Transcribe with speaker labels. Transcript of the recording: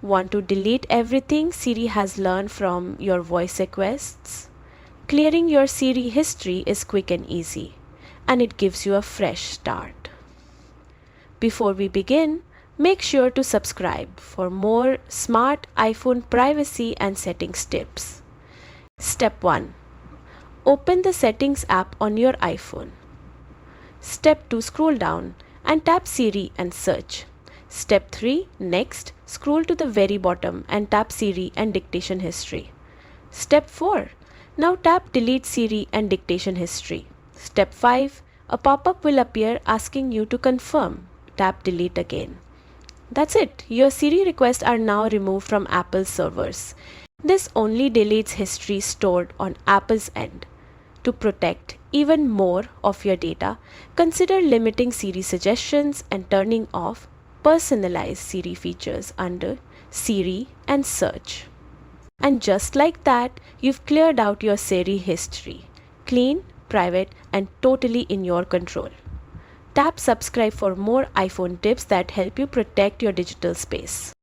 Speaker 1: Want to delete everything Siri has learned from your voice requests? Clearing your Siri history is quick and easy, and it gives you a fresh start. Before we begin, make sure to subscribe for more smart iPhone privacy and settings tips. Step 1. Open the Settings app on your iPhone. Step 2. Scroll down and tap Siri and Search. Step 3. Next, scroll to the very bottom and tap Siri and Dictation History. Step 4. Now tap Delete Siri and Dictation History. Step 5. A pop-up will appear asking you to confirm. Tap Delete again. That's it. Your Siri requests are now removed from Apple's servers. This only deletes history stored on Apple's end. To protect even more of your data, consider limiting Siri suggestions and turning off personalized Siri features under Siri and Search. And just like that, you've cleared out your Siri history. Clean, private, and totally in your control. Tap subscribe for more iPhone tips that help you protect your digital space.